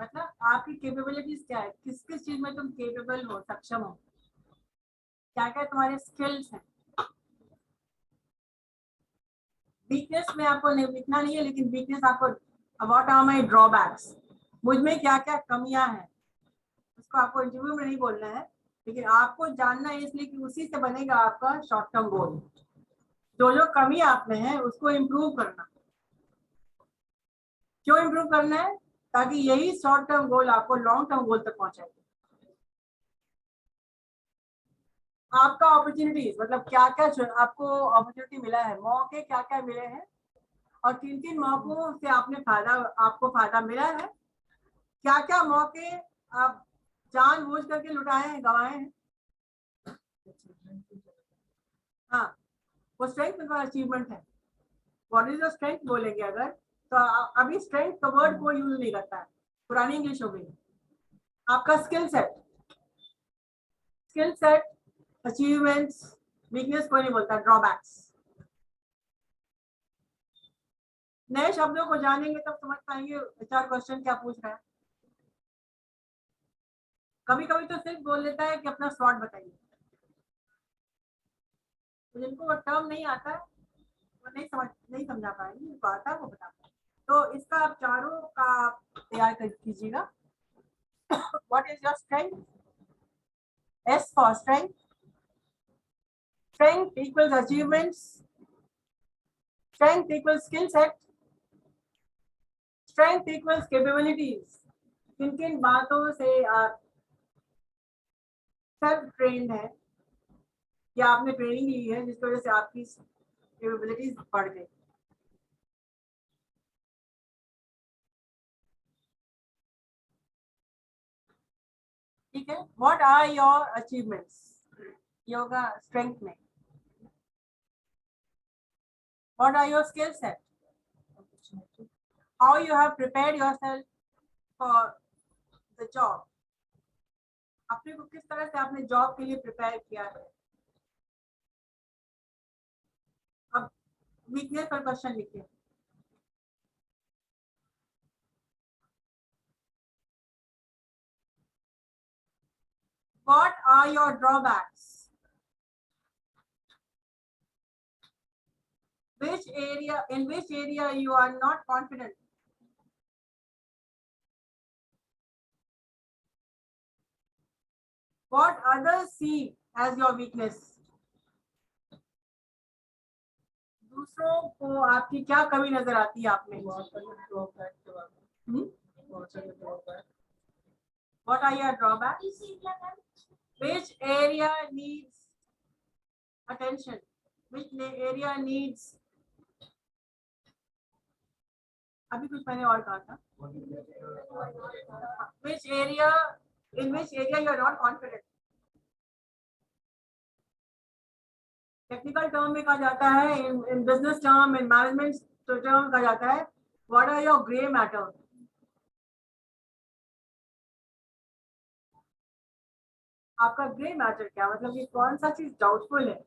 मतलब आपकी कैपेबिलिटीज क्या है, किस किस चीज में तुम केपेबल हो, सक्षम हो, क्या क्या तुम्हारे स्किल्स हैं। वीकनेस में आपको नहीं लिखना नहीं है, लेकिन वीकनेस आपको व्हाट आर माय ड्रॉबैक्स, मुझ में क्या क्या कमियां हैं, उसको आपको इंटरव्यू में नहीं बोलना है, लेकिन आपको जानना है, इसलिए कि उसी से बनेगा आपका शॉर्ट टर्म गोल। जो जो कमी आप में है उसको इम्प्रूव करना। क्यों इम्प्रूव करना है? ताकि यही शॉर्ट टर्म गोल आपको लॉन्ग टर्म गोल तक पहुंचाएगा। आपका अपॉर्चुनिटीज मतलब क्या क्या आपको अपॉर्चुनिटी मिला है, मौके क्या क्या मिले हैं, और किन किन मौकों से आपको फायदा मिला है, क्या क्या मौके आप जानबूझ करके लुटाए हैं, गंवाए हैं। हाँ, वो स्ट्रेंथ का अचीवमेंट है। व्हाट इज योर स्ट्रेंथ बोलेंगे अगर, तो अभी स्ट्रेंथ का वर्ड कोई यूज नहीं करता है, पुरानी इंग्लिश हो गई। आपका स्किल सेट, अचीवमेंट्स, वीकनेस कोई नहीं बोलता, ड्रॉबैक्स। नए शब्दों को जानेंगे तब समझ पाएंगे एचआर क्वेश्चन क्या पूछ रहा है। कभी कभी तो सिर्फ बोल लेता है कि अपना स्वॉट बताइए, तो जिनको वो टर्म नहीं आता है वो नहीं समझा पाएंगे, जिनको आता है वो बता पाएंगे। तो इसका आप चारों का तैयार कर कीजिएगा। What is your strength? S for strength. Strength equals achievements. Strength equals skill set. Strength equals capabilities. किन किन बातों से आप सेल्फ ट्रेन है या आपने ट्रेनिंग ली है जिसकी वजह से आपकी कैपेबिलिटीज बढ़ गई। ठीक है, what are your achievements yoga strength में? What are your skill set? How you have prepared yourself for the job? अपने को किस तरह से आपने जॉब के लिए प्रिपेयर किया है। अब वीकनेस पर क्वेश्चन लिखिए। What are your drawbacks? In which area you are not confident? What others see as your weakness? दूसरों को आपकी क्या कमी नजर आती है आप में? What are your drawbacks? Which area needs attention? Which area needs? अभी कुछ मैंने और कहा था। In which area you are not confident? Technical term में कहा जाता है, in business term, in management term कहा जाता है, what are your grey matter? आपका ग्रे मैटर क्या मतलब कि कौन सा चीज डाउटफुल है?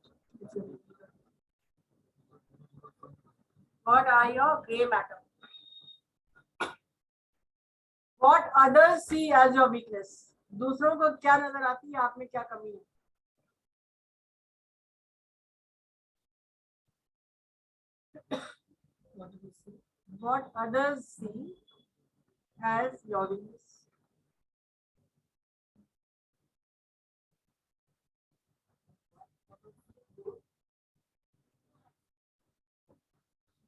What are your grey matter? What others see as your weakness? दूसरों को क्या नजर आती है, आप में क्या कमी है? What others see as your weakness?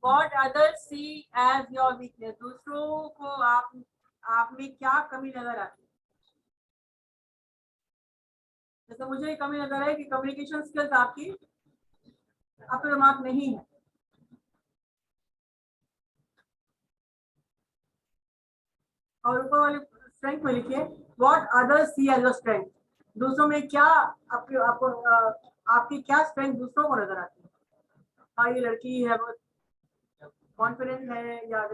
What others see as your weakness? दूसरों को आप में क्या कमी नजर आती है? जैसे मुझे कमी नजर आई कि कम्युनिकेशन स्किल्स आपकी आपका दिमाग नहीं है। और ऊपर वाले स्ट्रेंथ में लिखिए what others see as a strength. दूसरों में क्या आपकी क्या स्ट्रेंथ दूसरों को नजर आती है? हाँ, ये लड़की है बहुत कॉन्फिडेंट है या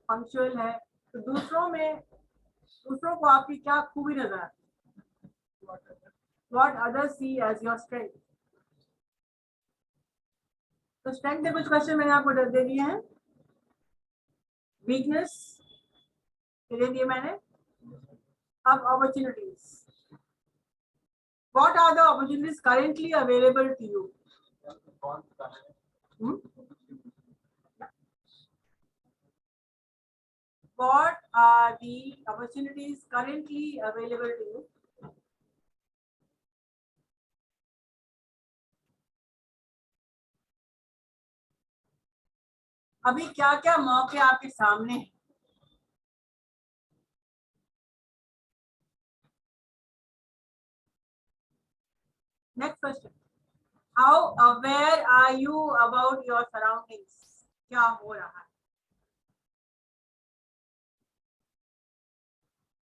पंक्चुअल है, तो दूसरों को आपकी क्या खूबी नजर आती है? What others see as your strength. तो स्ट्रेंथ के कुछ क्वेश्चन मैंने आपको दे दिए हैं, वीकनेस दे दिए मैंने, अब opportunities. What are the opportunities currently available to you? What are the opportunities currently available to you? अभी क्या क्या मौके आपके सामने हैं? Next question. How aware are you about your surroundings? क्या हो रहा है?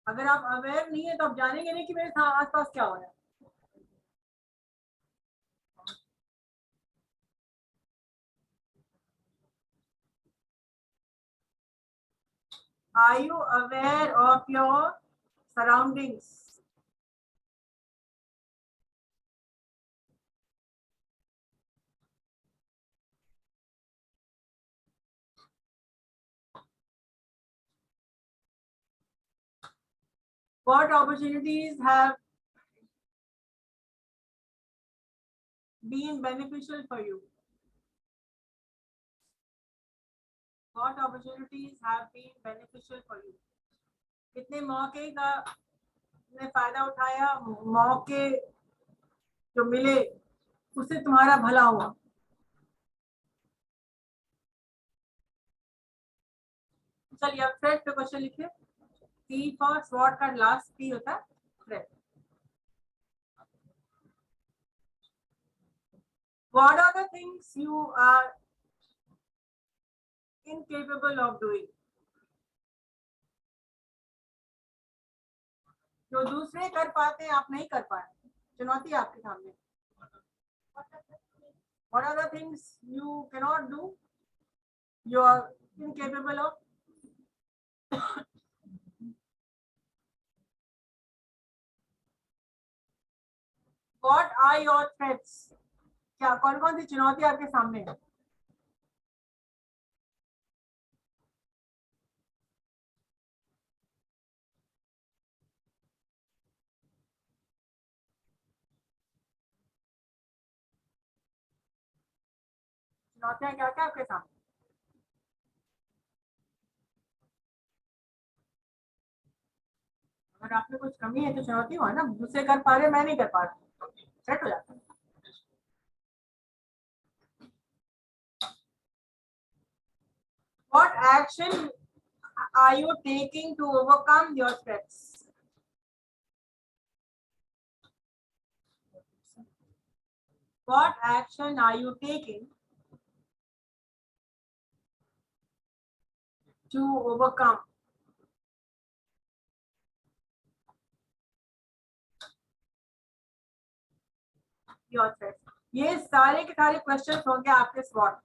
अगर आप अवेयर नहीं है तो आप जानेंगे नहीं कि मेरे आसपास क्या हो रहा है. Are you aware of your surroundings? What opportunities have been beneficial for you? What opportunities have been beneficial for you? कितने मौके का ने फायदा उठाया, मौके जो मिले उससे तुम्हारा भला हुआ. चलिए अब थ्रेड पे क्वेश्चन लिखिए. टी फॉर स्वॉट का लास्ट टी होता है thread. What are the things you are incapable of doing? जो दूसरे कर पाते हैं आप नहीं कर पाए, चुनौती आपके सामने. What are the things you cannot do? You are incapable of. What are your threats? क्या कौन कौन सी चुनौती आपके सामने है? चुनौतियां क्या क्या आपके सामने? अगर आप में कुछ कमी है तो चुनौती हो ना, दूसरे कर पा रहे मैं नहीं कर पा रहा, सेट हो जाता है. What action are you taking to overcome your threats? What action are you taking to overcome your threats? ये सारे के सारे क्वेश्चन होंगे आपके स्वॉट.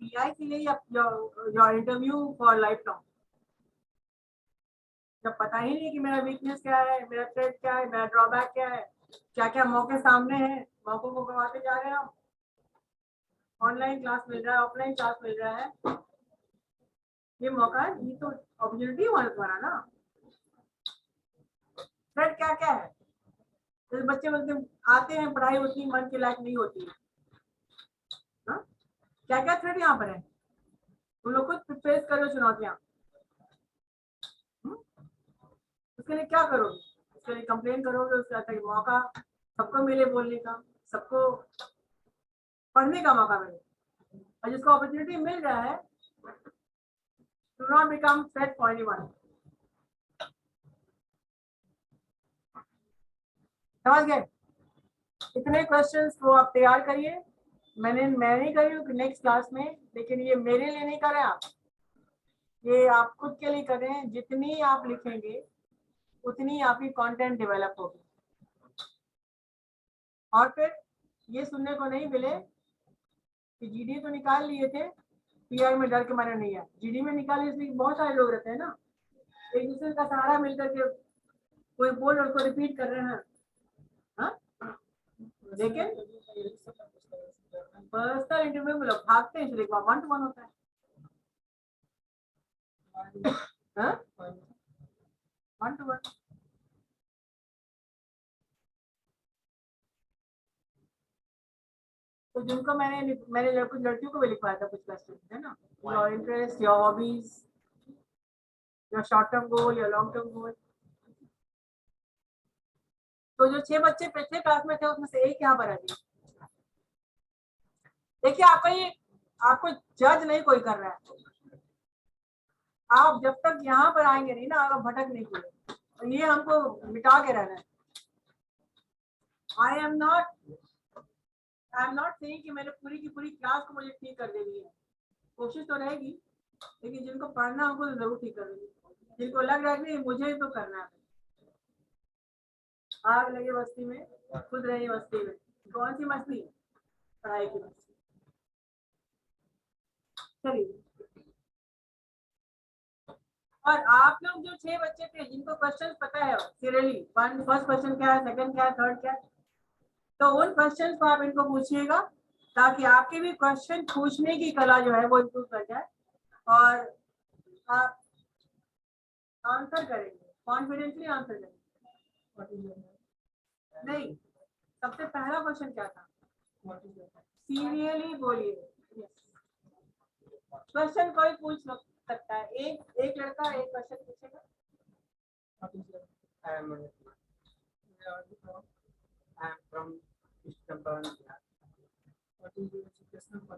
पीआई के लिए your interview for life long. जब पता ही नहीं कि मेरा वीकनेस क्या है, मेरा थ्रेट क्या है, मेरा ड्रॉबैक क्या है, क्या क्या मौके सामने हैं, मौकों को गंवाते जा रहे हैं हम. ऑनलाइन क्लास मिल रहा है, ऑफलाइन क्लास मिल रहा है, ये मौका है, ये तो अपॉर्चुनिटी हुआ तुम्हारा ना. थ्रेट क्या क्या है? जैसे बच्चे बोलते आते हैं, पढ़ाई उतनी मन के लायक नहीं होती है. क्या क्या थ्रेट यहाँ पर है, तुम लोग खुद फेस करो चुनौतियां. उसके लिए क्या करोगे? उसके लिए कंप्लेन करोगे? उसके मौका सबको मिले बोलने का, सबको पढ़ने का मौका मिले, और जिसको अपॉर्चुनिटी मिल रहा है, do not become threat for anyone. समझ गए? इतने क्वेश्चंस को आप तैयार करिए. मैं नहीं कर रही हूँ नेक्स्ट क्लास में, लेकिन ये मेरे लिए नहीं कर रहे आप, ये आप खुद के लिए कर रहे हैं. जितनी आप लिखेंगे उतनी आपकी कंटेंट डेवलप होगी. और फिर ये सुनने को नहीं मिले कि जीडी तो निकाल लिए थे, पीआर में डर के मारे नहीं है. जीडी में निकाले इसमें बहुत सारे लोग रहते हैं ना, एक दूसरे का सहारा मिलकर के कोई बोल और कोई रिपीट कर रहे हैं. हाँ देखें, पर्सनल इंटरव्यू में लोग भागते हैं, इसलिए 1-to-1 होता है। हाँ 1-to-1। तो जिनको मैंने कुछ लड़कियों को भी लिखवाया था कुछ क्वेश्चन, है ना, your interest, your hobbies, your short term goal, your long term goal. तो जो 6 बच्चे पिछले क्लास में थे उसमें से एक यहाँ पर आ गया। देखिए आपको जज नहीं कोई कर रहा है, आप जब तक यहाँ पर आएंगे नहीं ना, आप भटक नहीं पूरे, तो ये हमको मिटा के रहना है। आई एम नॉट सेइंग कि मैंने पूरी की पूरी क्लास को मुझे ठीक कर देनी है, कोशिश तो रहेगी, लेकिन जिनको पढ़ना होगा तो जरूर ठीक कर देंगे, जिनको लग रहा है कि मुझे तो करना है। आग लगे बस्ती में खुद रही बस्ती में, कौन सी मस्ती? पढ़ाई की मस्ती। चलिए, और आप लोग जो 6 बच्चे थे जिनको क्वेश्चन पता है सीरियली, फर्स्ट क्वेश्चन क्या है, सेकंड क्या है, थर्ड क्या है, तो उन क्वेश्चन को आप इनको पूछिएगा, ताकि आपके भी क्वेश्चन पूछने की कला जो है वो इम्प्रूव कर जाए, और आप आंसर करेंगे, कॉन्फिडेंटली आंसर करेंगे। नहीं, सबसे पहला क्वेश्चन क्या था? सीरियसली बोलिए। क्वेश्चन कोई पूछ सकता है, एक लड़का एक क्वेश्चन पूछेगा।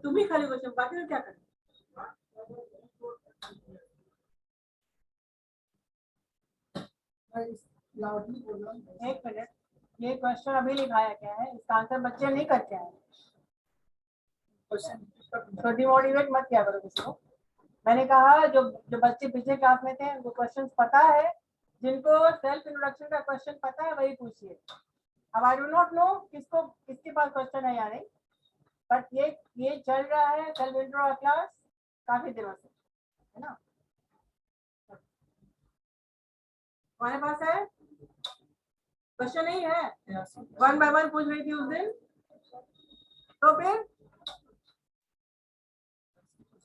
तुम ही खाली क्वेश्चन, बाकी तो क्या करें? एक मिनट, ये क्वेश्चन अभी लिखाया क्या है, इसका आंसर बच्चे नहीं करके आए। तो डिमोटिवेट मत किया करो किसी को। मैंने कहा जो बच्चे पिछले क्लास में थे उनको क्वेश्चन पता है, जिनको सेल्फ इंट्रोडक्शन का क्वेश्चन पता है वही पूछिए। अब आई डू नॉट नो किसके पास क्वेश्चन है या नहीं, बट ये चल रहा है सेल्फ इंट्रो क्लास काफी दिनों से, है ना। हमारे पास है क्वेश्चन नहीं है, 1 by 1 पूछ रही थी उस दिन, तो फिर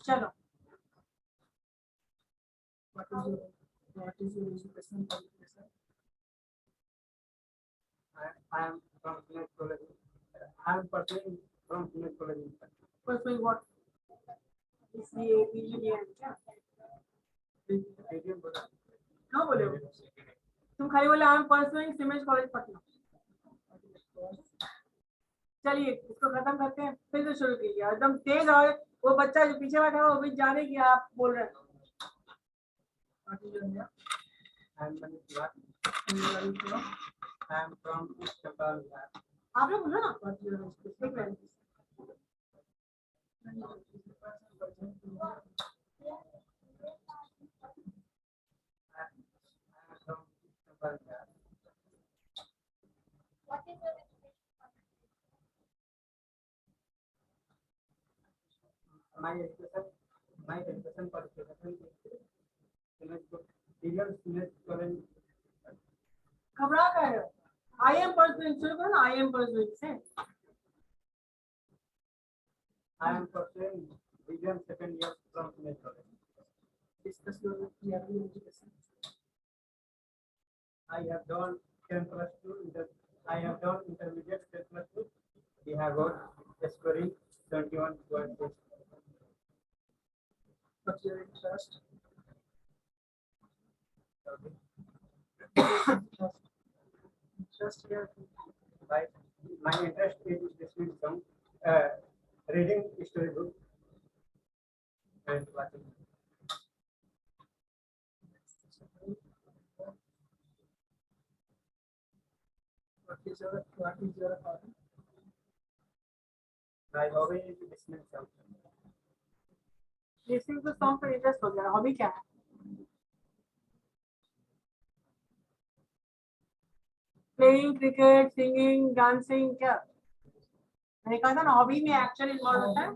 चलो। What is your education qualification? I am from Punet College. I am pursuing from Punet College. Pursuing what? इसलिए इंजीनियर क्या? क्यों बोले हो? तुम खाली बोले I am pursuing siemens college Patna. चलिए इसको खत्म करते हैं, फिर से शुरू कीजिए एकदम तेज, और वो बच्चा जो पीछे बैठा है वो भी जाने की आप बोल रहे हैं। आप लोग बोलो ना। My education qualification घबरा कर आई एम परसुइंग, शुरू करो ना, आई एम परसुइंग से। I am pursuing BGM second year from Punet College. Discuss your yearly education. I have done 10+2. I have done intermediate 10+2. We have got scoring 71.6. What's your interest? Interest here. Right. My interest is listening song, reading storybook, and watching. What is your hobby? My hobby is listening song. Listening to song पर interest हो गया, hobby क्या है? Playing cricket, singing, dancing, क्या? मैंने कहा था ना हॉबी में एक्शन इन्वॉल्व होता है।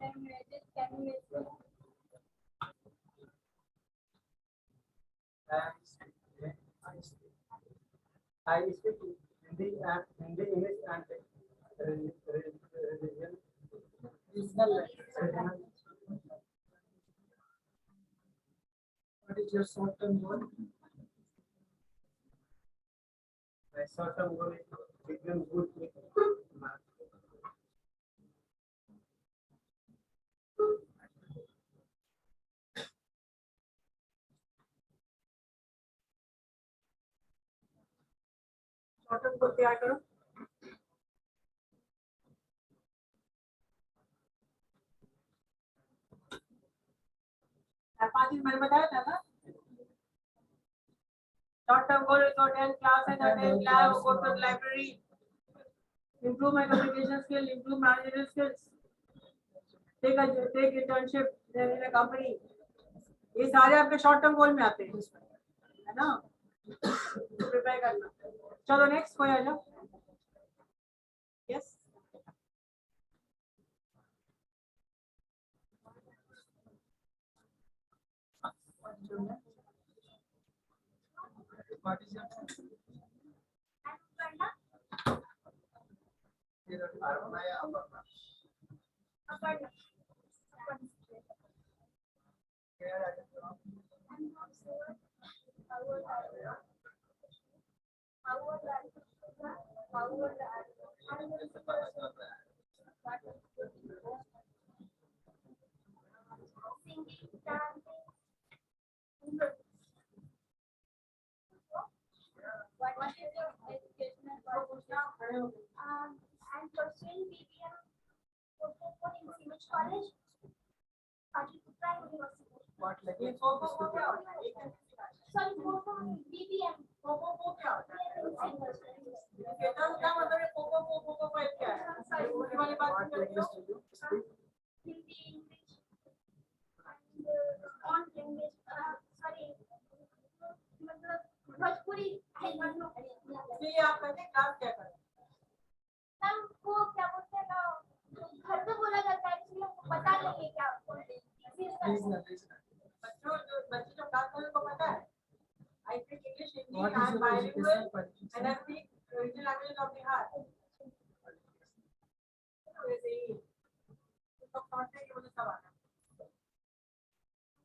I speak Hindi and Hindi, English and regional language. What is your short-term goal? My short-term goal is to become good with math. Short को तैयार करो। 5 दिन मैंने बताया था ना। Short term goal is to attend class and attend lab, go to the library, improve my communication skill, improve managerial skills, take internship in a company. ये सारे आपके शॉर्ट टर्म गोल में आते हैं, है ना? प्रिपेयर करना। चलो नेक्स्ट कोई आ जाओ। Yes What is your What is your educational qualification? I'm pursuing BBM in Siemens College, Patliputra University. what like ये फोको को क्या होता है? एक Sorry, BBM. फोको को क्या होता है? Sorry, केतन क्या मतलब है? फोको को क्या है? उसी वाली बात what कर रही हो? language do you speak? Hindi, English, and on language. Sorry, मतलब भोजपुरी. I don't know. इसलिए आप कहते हैं क्लास क्या करें? मैम वो क्या बोलते हैं ना, घर पे बोला जाता है, इसलिए हमको पता नहीं है क्या बोलते हैं। Regional. बच्चे जो क्लास में उनको पता है। I speak English, Hindi, What is and your bilingual, educational qualification? and I speak regional languages of Bihar. वैसे ही सब समझते हैं कि मुझे सब आता है।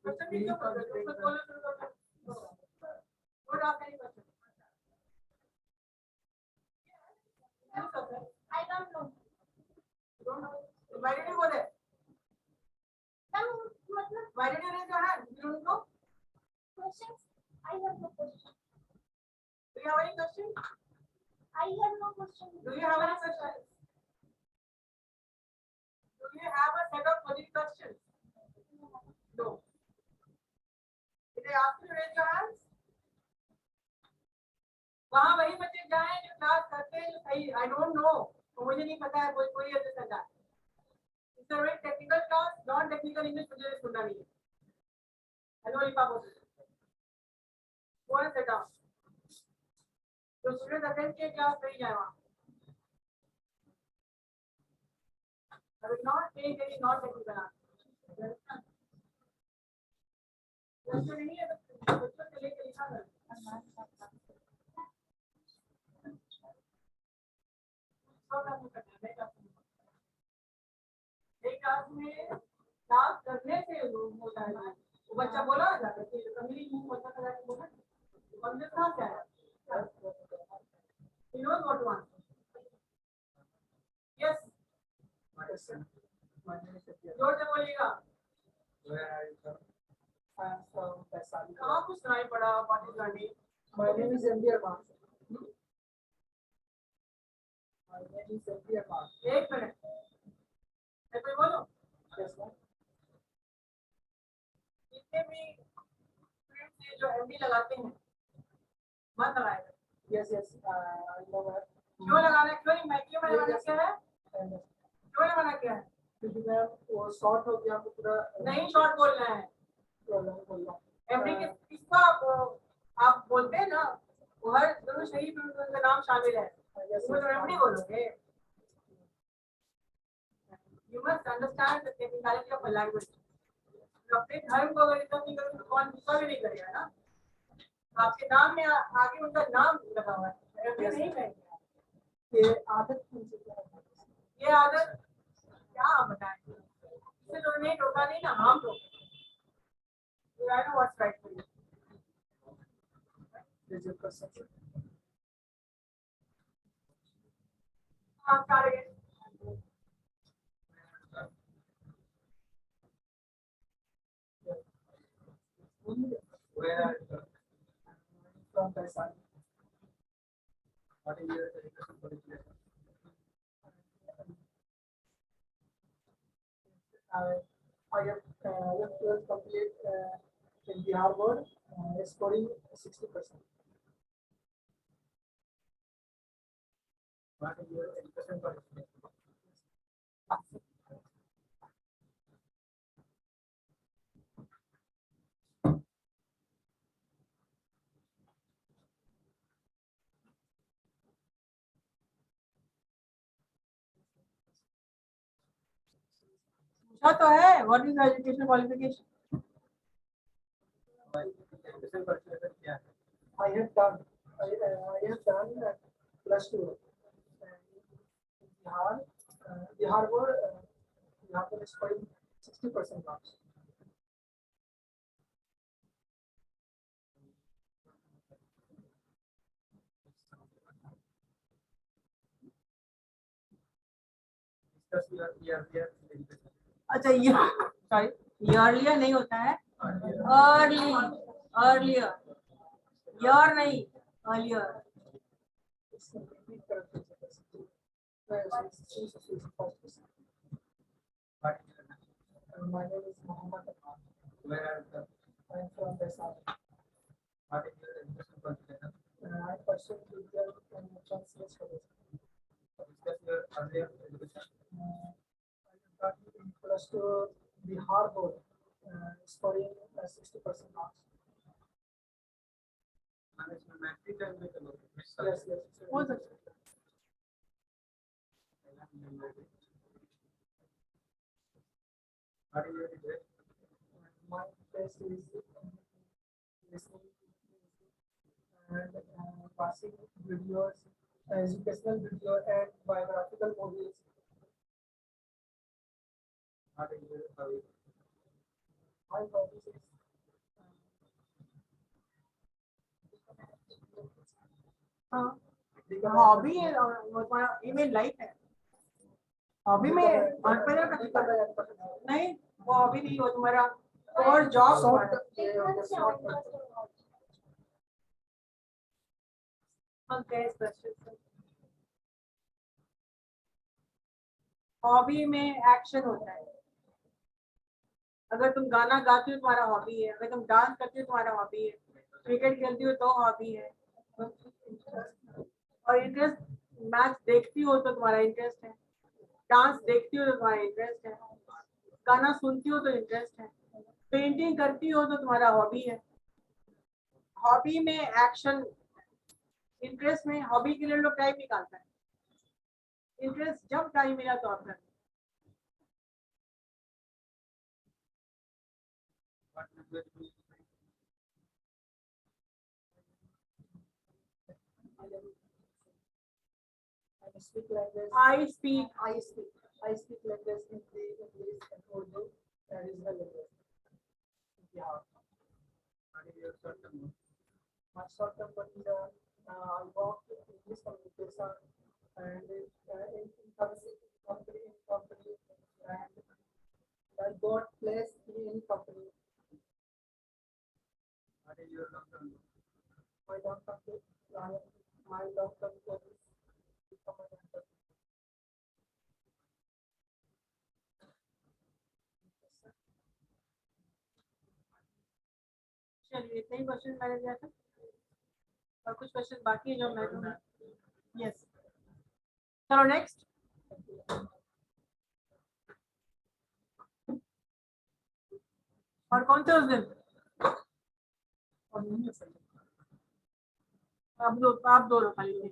क्वेश्चन भी क्यों कर रहे हो? कुछ बोलो शुरू करो। वो आप नहीं कर सकते। I don't know. Why did you go there? Ma'am मतलब Why did you raise your hand? You don't know? questions. I have no question. Do you have any question? I have no question. Do you have any questions? Do you have a set of 20 questions? No. Did I ask you to raise your hands? वहाँ वही बच्चे जाएं जो class करते हैं जो सही। I don't know. तो मुझे नहीं पता है कोई ऐसे करता है। It's a very technical class, non-technical English मुझे सुनना नहीं है। Hello लिपा बोल। Go and sit down. तो स्टूडेंट अटेंड किए क्लास नहीं जाए वहाँ। I will not take any non-technical answer. Question नहीं है तो बच्चों से लेके लिखा कर। एक क्लास में क्लास करने से होता है वो बच्चा बोला जाता है कि कभी मुंह बच्चा का जाके बोला और ये कहाँ क्या है you know what to answer yes जोर से बोलिएगा Where are you from? I am from Vaishali. कहाँ कुछ सुनाई पड़ा what is your name My name is MB Arman. My name is MB Arman. एक मिनट मैं कोई बोलो Yes, ma'am. जितने भी स्टूडेंट्स ये जो एमडी लगाते हैं मत लगाएगा Yes, I know that. क्यों लगाना है क्यों नहीं मैं क्यों मैंने मना किया है And क्यों नहीं मना किया है क्योंकि मैम वो शॉर्ट हो गया, आपको पूरा नहीं शॉर्ट बोलना है बोल रहा एमडी किसको आप बोलते हैं ना वो हर दोनों शहीद उनका नाम शामिल है Yes, वो तो एमडी बोलोगे you must understand the technicality of a language. अपने धर्म को अगर इज्जत नहीं करोगे तो कौन गुस्सा भी नहीं करेगा ना। आपके नाम में आगे उनका नाम लगा हुआ है, ऐसे नहीं कहेंगे। ये आदत ये आदत क्या आप बताएं, इससे तो नहीं टोका नहीं ना, हम टोके। I know what's right for you. Is your perception? Start again. Where are you From the sun. what is your education qualification? I have 12th complete in Bihar board, scoring 60%. What is your education qualification? पूछा तो है, what is the education qualification? Education qualification क्या है? I have done +2 Bihar board, Bihar board is scoring 60% marks. Discuss your earlier education. अच्छा ये sorry earlier नहीं होता है, अर्लियर ईयर नहीं earlier. What is your name? My name is Muhammad Aman. Where are you from? I am from Vaishali. What is your education qualification? I pursue legal and translate studies. Discuss your earlier education. I got in +2 Bihar board, scoring 60% marks. Management matrix and methodology. Yes, yes. What's it? What is your interest? My interest is listening and watching videos, educational video and biographical movies. What is your hobby? My hobbies is hobby है वो तुम्हारा email life है। Hobby में नहीं, वो hobby नहीं, वो तुम्हारा और जॉब हॉबी में एक्शन होता है। अगर तुम गाना गाती हो तुम्हारा हॉबी है, अगर तुम डांस करती हो तुम्हारा हॉबी है, क्रिकेट खेलती हो तो हॉबी है, और इंटरेस्ट मैच देखती हो तो तुम्हारा इंटरेस्ट है, डांस देखती हो तो तुम्हारा इंटरेस्ट है, गाना सुनती हो तो इंटरेस्ट है, पेंटिंग करती हो तो तुम्हारा हॉबी है। हॉबी में एक्शन, इंटरेस्ट में हॉबी के लिए लोग टाइम निकालता है, इंटरेस्ट जब टाइम मिला तो आप करें। What language do you speak? I speak language Hindi, English and Urdu, that is the language. Yeah. What is your short term goal? My short term goal is I work in English communication and in company and I got place in any company. What is your long term goal? My long term goal is become an entrepreneur. चलिए इतने ही question मैंने दिया था और कुछ question बाकी है जो मैं दूंगा। यस, चलो नेक्स्ट। और कौन से उस दिन आप दो खाली,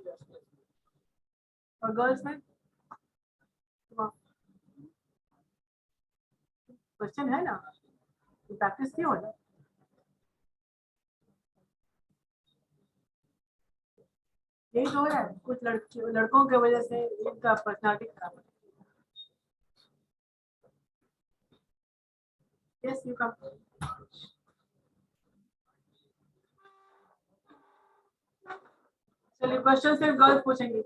और गर्ल्स में क्वेश्चन है ना, प्रैक्टिस नहीं हो रहा। यही तो है, कुछ लड़कों की वजह से इनका पर्सनालिटी खराब है। Yes you come. चलिए क्वेश्चन सिर्फ गर्ल्स पूछेंगे।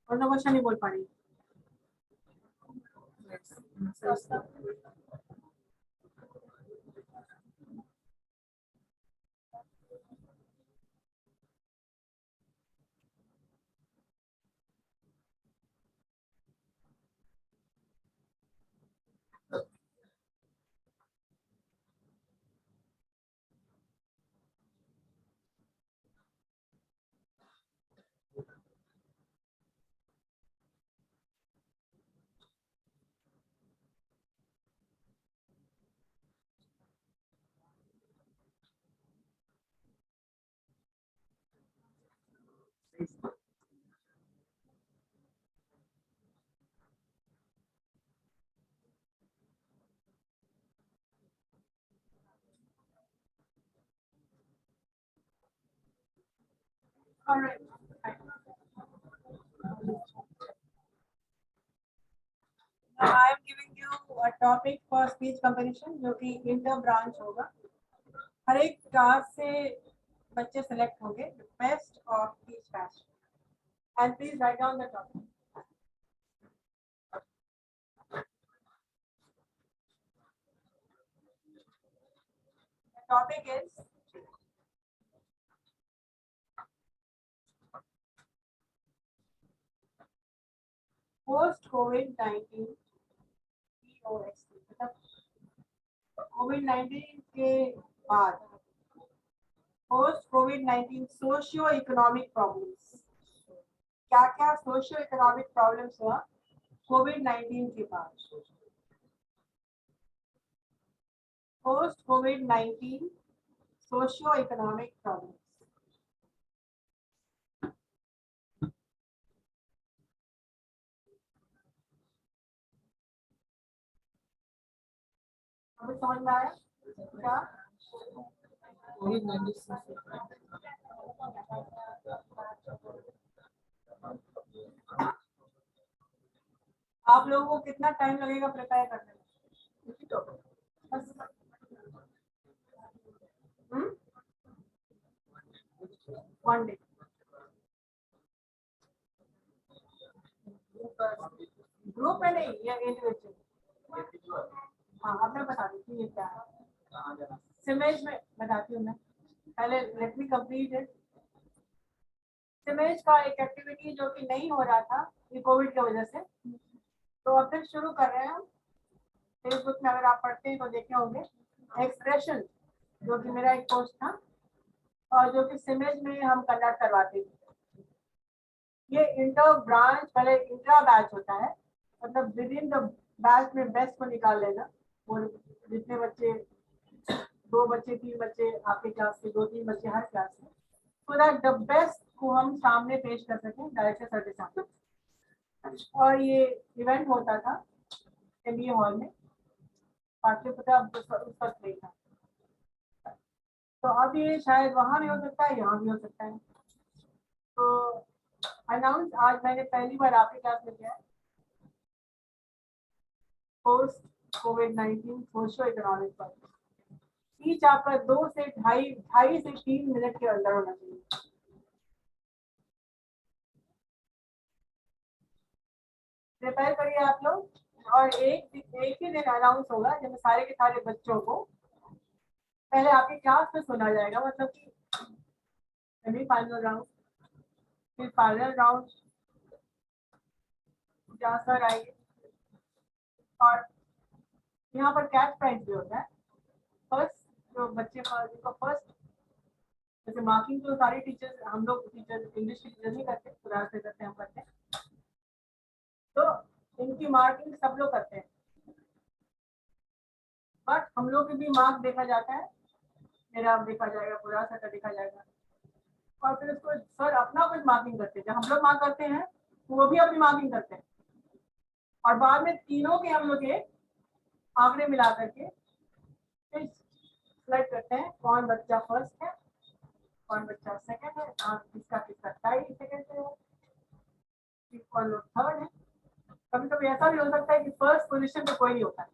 और नो क्वेश्चन नहीं बोल पा रही। All right. Now I am giving you a topic for speech comparison जो कि इंटर ब्रांच होगा। हर एक क्लास से बच्चे सेलेक्ट होंगे, best of each batch, and please write down the topic. The topic is post COVID-19 मतलब COVID-19 के बाद post COVID-19 socio economic problems, क्या क्या सोशियो इकोनॉमिक प्रॉब्लम्स हुआ COVID-19 के बाद। Post COVID-19 socio economic problems. अभी समझ में आया क्या? आप लोगों को कितना टाइम लगेगा प्रिपेयर करने में? One day. ग्रुप में नहीं, ये इंडिविजुअल। हाँ अब मैं बता देती हूँ ये क्या है। सिमेज में बताती हूँ मैं, पहले लेट मी कंप्लीट इट। सिमेज का एक एक्टिविटी जो कि नहीं हो रहा था ये कोविड की वजह से, तो अब फिर शुरू कर रहे हैं हम। फेसबुक में अगर आप पढ़ते हैं तो देखे होंगे एक्सप्रेशन, जो कि मेरा एक पोस्ट था और जो कि सिमेज में हम कंडक्ट करवाते थे। ये इंटर ब्रांच, पहले इंट्रा बैच होता है, मतलब विद इन द बैच में बेस्ट को निकाल लेना। और जितने बच्चे, 2 बच्चे 3 बच्चे आपके क्लास के, 2-3 बच्चे हर क्लास में, सो दैट द बेस्ट को हम सामने पेश कर सकें डायरेक्टर सर के सामने। और ये इवेंट होता था MBA हॉल में, पाटलिपुत्र उस वक्त नहीं था। तो अब ये शायद वहाँ भी हो सकता है, यहाँ भी हो सकता है। तो अनाउंस आज मैंने पहली बार आपके क्लास में किया है, पोस्ट कोविड-19 सोशो इकोनॉमिक पर। ईच आपका 2 से ढाई से 3 मिनट के अंदर होना चाहिए। प्रिपेयर करिए आप लोग, और एक ही दिन अनाउंस होगा जब सारे के सारे बच्चों को पहले आपकी क्लास में सुना जाएगा, मतलब कि सेमी फाइनल राउंड, फिर फाइनल राउंड जहाँ सर आएंगे, और यहाँ पर कैश प्राइज भी होता है। फर्स्ट जो बच्चे जिनको फर्स्ट, जैसे मार्किंग तो सारे टीचर्स, हम लोग टीचर इंग्लिश के टीचर नहीं करते, खुदा से करते हैं, हम करते हैं। तो इनकी मार्किंग सब लोग करते हैं, बट हम लोग की भी मार्क देखा जाता है, मेरा देखा जाएगा, पूरा सर का देखा जाएगा, और फिर उसको सर अपना कुछ मार्किंग करते हैं। जब हम लोग मार्क करते हैं वो भी अपनी मार्किंग करते हैं, और बाद में तीनों के हम लोग के आंकड़े मिला करके फिर सिलेक्ट करते हैं कौन बच्चा फर्स्ट है, कौन बच्चा सेकंड है, किसका किसका टाई सेकंड है, कौन लोग थर्ड है। कभी कभी ऐसा भी हो सकता है कि फर्स्ट पोजीशन पे कोई नहीं होता है,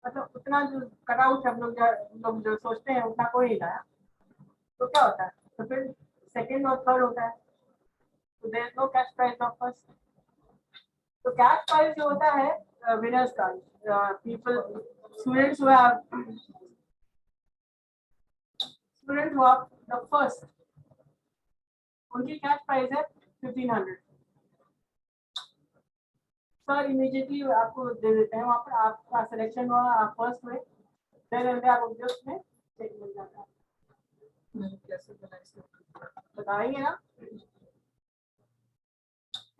मतलब उतना जो कट आउट हम लोग जो सोचते हैं उतना कोई नहीं लाया, तो क्या होता है, तो फिर सेकंड और थर्ड होता है, तो there is no cash prize of first. तो कैश प्राइज जो होता है विनर्स का, people students who have the first, उनकी कैश प्राइस है 1500। सर इमीडिएटली आपको दे देते हैं, वहाँ पर आपका सिलेक्शन हुआ, आप फर्स्ट हुए, देन आपको गिफ्ट में चेक मिल जाता है। बताएंगे ना।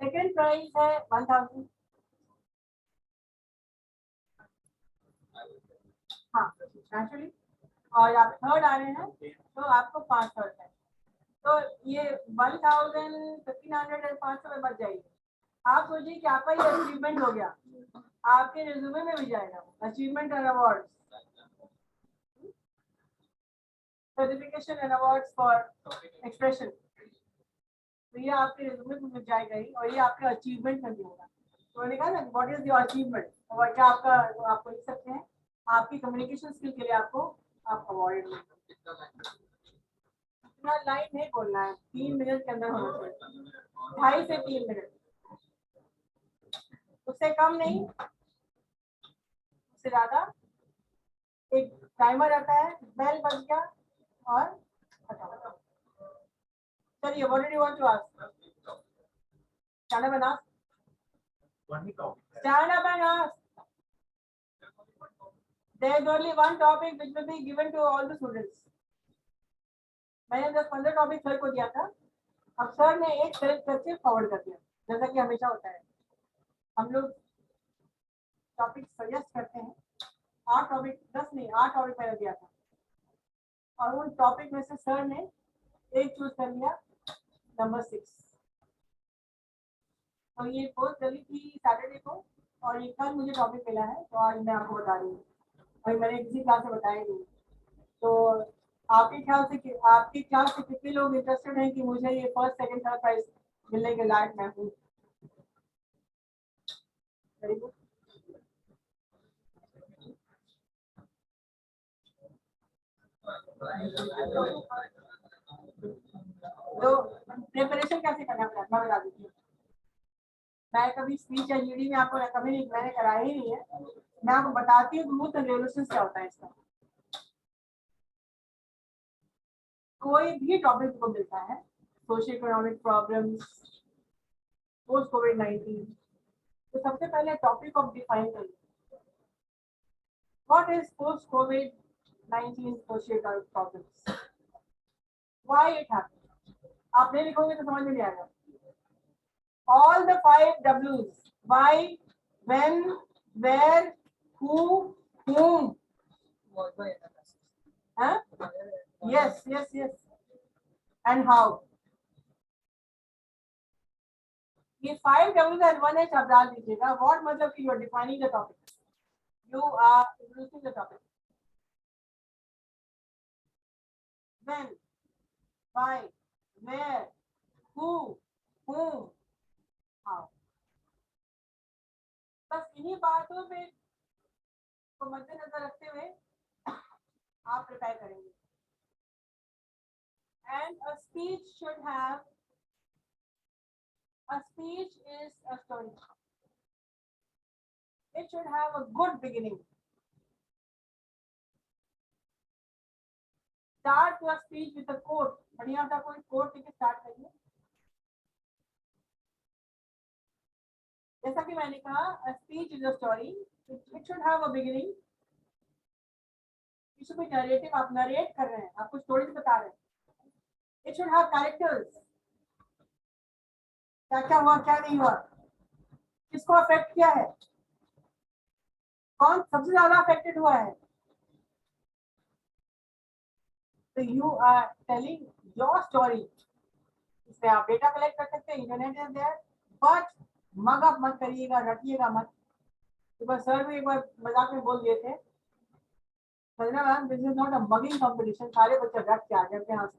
सेकेंड प्राइस है 1000। हाँ नेचुरली, और आप थर्ड आ रहे हैं तो आपको 500 है, तो ये 1000, 1500 और 500 में बच जाएगी। आप सोचिए कि आपका ये अचीवमेंट हो गया, आपके रिज्यूमे में भी जाएगा achievement and award, certification and awards for expression, तो ये आपके रिज्यूमे में मिल जाएगा ही, और ये आपके अचीवमेंट में भी होगा। तो मैंने कहा ना व्हाट इज योर अचीवमेंट, और क्या आपका, आपको लिख सकते हैं आपकी कम्युनिकेशन स्किल के लिए आपको आप अवार्ड मिलेगा। इतना लाइन नहीं बोलना है, 3 मिनट के अंदर होना चाहिए, 2.5 से 3 मिनट, उससे कम नहीं, उससे ज्यादा। एक टाइमर आता है, बेल बज गया और खत्म। चलिए what do you want to ask, stand up and ask, stand up and ask. There is only one topic which will be given to all the students. मैंने 10-15 टॉपिक सर को दिया था, अब सर ने एक सेलेक्ट करके forward कर दिया, जैसा कि हमेशा होता है। हम लोग टॉपिक सजेस्ट करते हैं, 8 टॉपिक, 10 नहीं 8 टॉपिक मैंने दिया था, और उन टॉपिक में से सर ने एक चूज कर लिया, नंबर 6। तो ये बहुत जल्दी थी सैटरडे को, और ये कल मुझे टॉपिक मिला है, तो आज मैं आपको बता रही हूँ, और मैंने किसी क्लास में बताया नहीं। तो आपके ख्याल से, आपकी क्लास से कितने लोग इंटरेस्टेड हैं कि मुझे ये फर्स्ट सेकंड थर्ड प्राइज मिलने के लायक मैं हूँ? Very good. तो प्रिपरेशन कैसे करना है मैं बता देती हूँ। मैं कभी स्पीच या जीडी में आपको कभी नहीं, मैंने कराया ही नहीं है, मैं आपको बताती हूँ मूथ एंड रेवोल्यूशंस क्या होता है इसका। कोई भी टॉपिक को मिलता है, सोशियो इकोनॉमिक प्रॉब्लम्स, पोस्ट कोविड-19, तो सबसे पहले टॉपिक ऑफ डिफाइन करिए, what is post covid socio economic problems, why it happens. आप नहीं लिखोगे तो समझ में नहीं आएगा। All the 5 W's, why, when, where, who, whom. Huh? Yes, yes, yes. And how. ये 5 W and 1 H आप डाल दीजिएगा. What मतलब कि you are defining the topic. You are introducing the topic. When, why, where, who, whom, how. बस इन्हीं बातों पे को मद्देनजर रखते हुए आप प्रिपेयर करेंगे. And a speech should have, a speech is a story. It should have a good beginning. Start your speech with a quote. बढ़िया सा कोई quote लेके start करिए. जैसा कि मैंने कहा, a speech is a story. It should have a beginning. It should be narrative. आप narrate कर रहे हैं, आप कुछ stories बता रहे हैं. It should have characters. क्या क्या हुआ, क्या नहीं हुआ, किसको अफेक्ट किया है, कौन सबसे ज्यादा अफेक्टेड हुआ है. So you are telling your story. इसमें आप डेटा कलेक्ट कर सकते हैं, internet is there, but mug up मत करिएगा, रटिएगा मत. एक बार सर भी एक बार मजाक में बोल दिए थे, Sanjana ma'am this is not a mugging competition, सारे बच्चे रट के आ गए थे यहाँ से.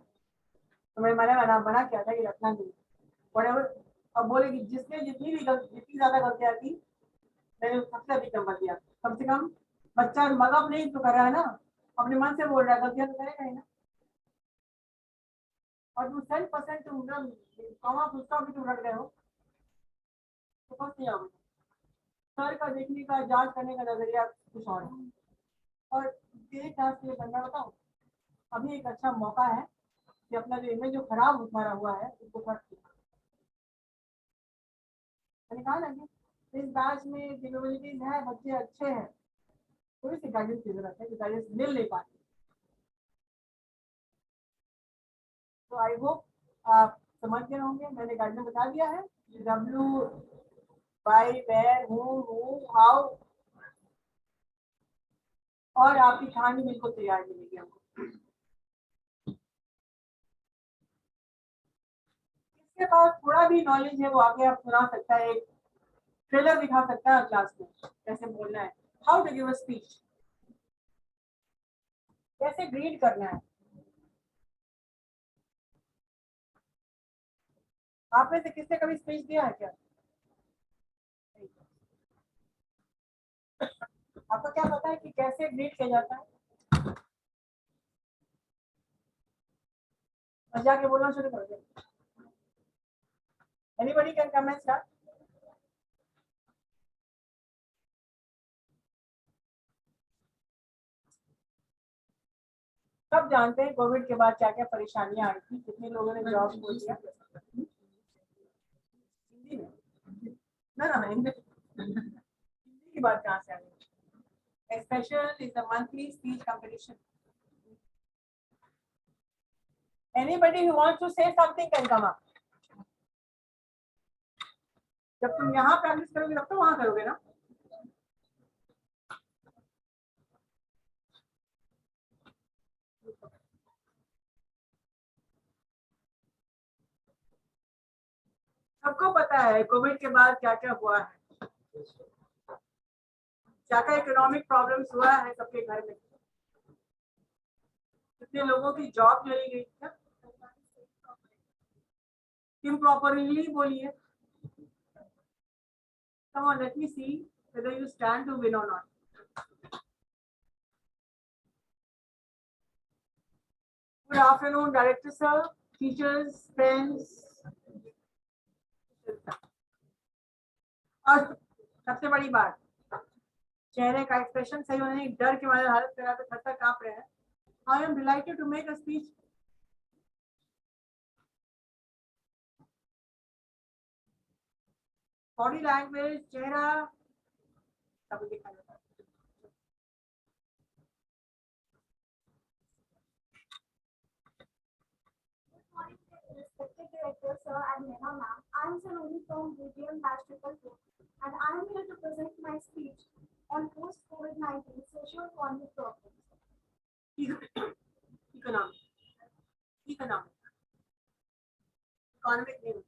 तो मैं मना किया था कि रखना नहीं, व्हाटएवर. अब बोले कि जिसने जितनी ज्यादा गलतियां की, मैंने सबसे अधिक नंबर दिया. कम से कम बच्चा मग अप नहीं तो कर रहा है ना, अपने मन से बोल रहा है, गलतियां तो करेगा ही ना. और तुम 10% तुम कॉमा फुल स्टॉप भी तुम रट गए हो तो फर्स्ट नहीं आओगे. सर का देखने का, जांच करने का नजरिया कुछ और है. और तेरे क्लास के लिए बनना बताऊं, अभी एक अच्छा मौका है कि अपना जो इमेज जो खराब तुम्हारा हुआ है उसको फर्स्ट किया. मैंने कहा ना कि इस बैच में कैपेबिलिटीज है, बच्चे अच्छे हैं, थोड़ी सी गाइडेंस की जरूरत है, कि गाइडेंस मिल नहीं पाती. तो आई होप आप समझ गए होंगे. मैंने गाइडेंस बता दिया है, W, why, where, who, how, और आपकी कहानी बिल्कुल तैयार मिलेगी हमको. इसके पास थोड़ा भी नॉलेज है वो आगे आप सुना सकता है, एक ट्रेलर दिखा सकता है क्लास में कैसे बोलना है, how to give a speech, कैसे ग्रीड करना है. आप में से किसने कभी स्पीच दिया है क्या? आपको क्या पता है कि कैसे ग्रीड किया जाता है? और जाके बोलना शुरू कर दे. Anybody can come and start. सब जानते हैं कोविड के बाद क्या क्या परेशानियां आई थी, कितने लोगों ने जॉब खो दिया. हिंदी में ना हिंदी की बात कहाँ से आ गई? Special is a monthly speech competition. Anybody who wants to say something can come up. जब तुम यहाँ प्रैक्टिस करोगे तब तो वहां करोगे ना. सबको पता है कोविड के बाद क्या क्या हुआ है, क्या क्या इकोनॉमिक प्रॉब्लम्स हुआ है सबके घर में, कितने लोगों की जॉब चली गई. क्या इम्प्रॉपरली बोलिए. Come on, let me see whether you stand to win or not. Good afternoon, Director Sir, teachers, friends. और सबसे बड़ी बात, चेहरे का एक्सप्रेशन सही होने, डर के मारे हालत खराब है, थर कांप रहे हैं. I am delighted to make a speech. Body language, चेहरा सब दिखा जाता है. Respected Director Sir and Neha Ma'am, I am Saloni from BGM Batch 4, and I am here to present my speech on post-COVID-19 socio-economic problems. Economic नहीं.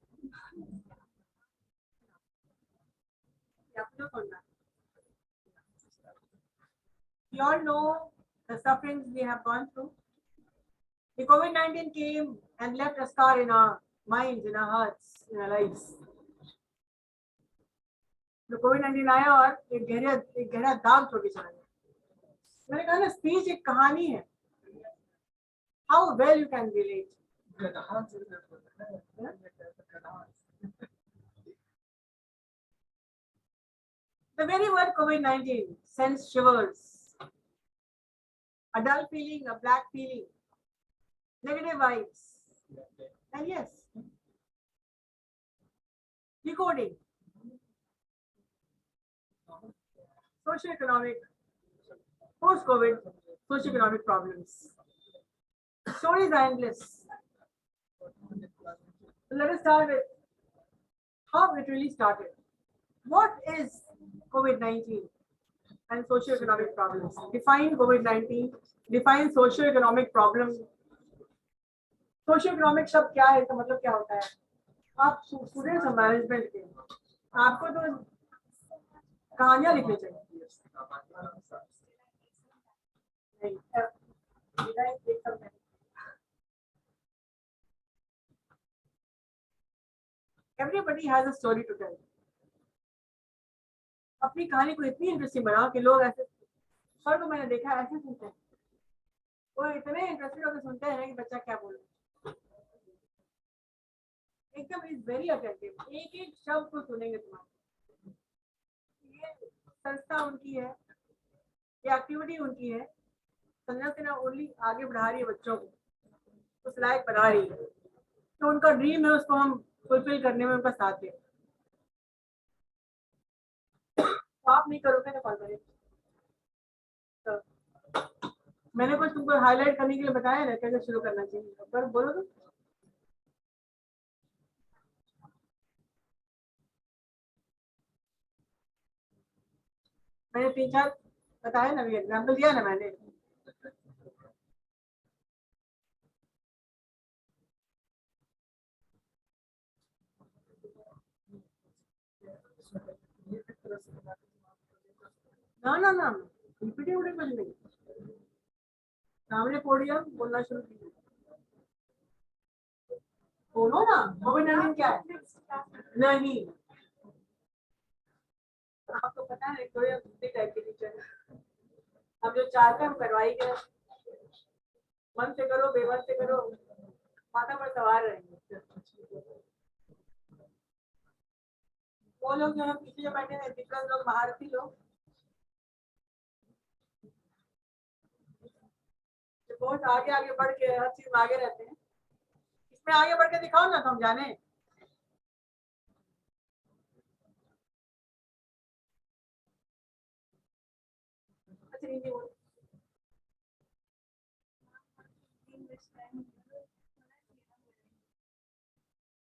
क्या कुछ सुनना है? You all know the sufferings we have gone through. The COVID-19 came and left a scar in our minds, in our hearts, in our lives. तो COVID-19 आया और एक गहरा दाग छोड़ के चला गया. मैंने कहा ना, स्पीच एक कहानी है. How well you can relate. The very word COVID-19 sends shivers. A dull feeling, a black feeling, negative vibes. And yes, decoding. Socio-economic, post-COVID, socio-economic problems. Stories are endless. So let us start with how it really started. What is COVID-19 and socio-economic problems? Define COVID-19, define socio-economic problem. Socio-economic शब्द क्या है, तो मतलब क्या होता है? आप students हैं मैनेजमेंट के, आपको तो कहानियां लिखनी चाहिए. Everybody has a story to tell. अपनी कहानी को इतनी इंटरेस्टिंग बनाओ कि लोग ऐसे, सर को मैंने देखा ऐसे सुनते हैं, वो इतने इंटरेस्टेड होकर सुनते हैं कि बच्चा क्या बोल रहा है. एकदम इज वेरी अटेंटिव, एक एक शब्द को सुनेंगे तुम्हारे. ये संस्था उनकी है, ये एक्टिविटी उनकी है. संजना सिन्हा ओनली आगे बढ़ा रही है बच्चों को, उस लायक बना रही है. तो उनका ड्रीम है, उसको हम फुलफिल करने में उनका साथ दें. तो आप नहीं करोगे तो कौन करेगा? तो मैंने कुछ तुमको हाईलाइट करने के लिए बताया ना कैसे शुरू करना चाहिए, पर बोलो तो. मैंने 3-4 बताया ना, एग्जाम्पल दिया ना मैंने. ना ना ना, पीपीटी उड़े कुछ नहीं, सामने पोडियम बोलना शुरू कीजिए. बोलो ना, कोविड-19 क्या है? नहीं, आपको पता है कोई दूसरी टाइप की टीचर है. अब जो चाहते हम करवाई गए, मन से करो बेमन से करो, माथा पर सवार रहेंगे. वो लोग जो हम पीछे जो बैठे हैं, दिग्गज लोग, महारथी लोग, बहुत आगे आगे बढ़ के हर चीज में आगे रहते हैं. इसमें आगे बढ़ के दिखाओ ना, तो हम जाने. अच्छा हिंदी बोलो.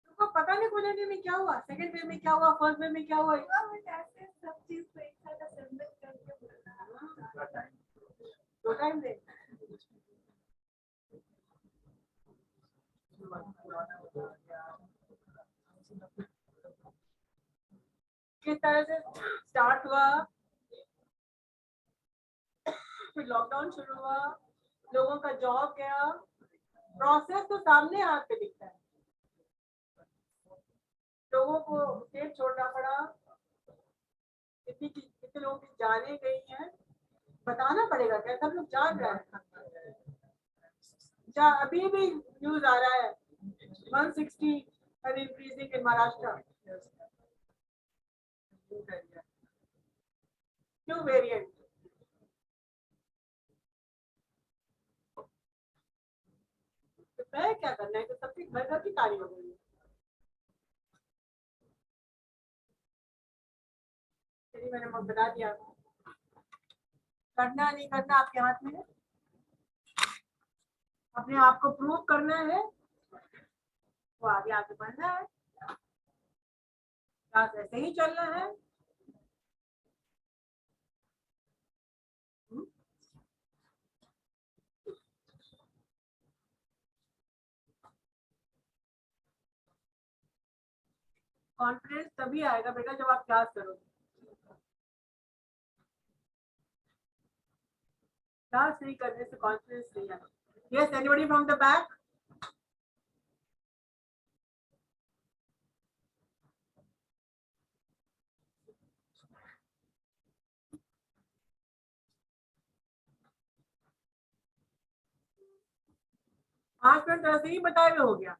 तुमको पता नहीं कोविड में क्या हुआ, सेकंड वेव में क्या हुआ, फर्स्ट वेव में क्या हुआ? सब चीज को एक साथ असेंबल करके बोलना, दो टाइम दे. किस तरह से स्टार्ट हुआ, फिर लॉकडाउन शुरू हुआ, लोगों का जॉब गया, प्रोसेस तो सामने हाथ पे दिखता है. लोगों को स्टेट छोड़ना पड़ा, कितने लोगों की जाने गई हैं, बताना पड़ेगा क्या? सब लोग जान रहे हैं. अभी भी न्यूज आ रहा है 160 and increasing in Maharashtra. New variant. तो मैं क्या करना है, तो सबकी घर घर की कहानी हो गई है. मैंने बता दिया, करना नहीं करना आपके हाथ में है. अपने आप को प्रूव करना है, वो आगे आगे बढ़ना है, क्लास ऐसे ही चलना है. कॉन्फिडेंस तभी आएगा बेटा जब आप क्लास करोगे. क्या सही करने से कॉन्फिडेंस नहीं आना? Yes, anybody from the back? पांच मिनट ऐसे ही बताए हुए हो गया।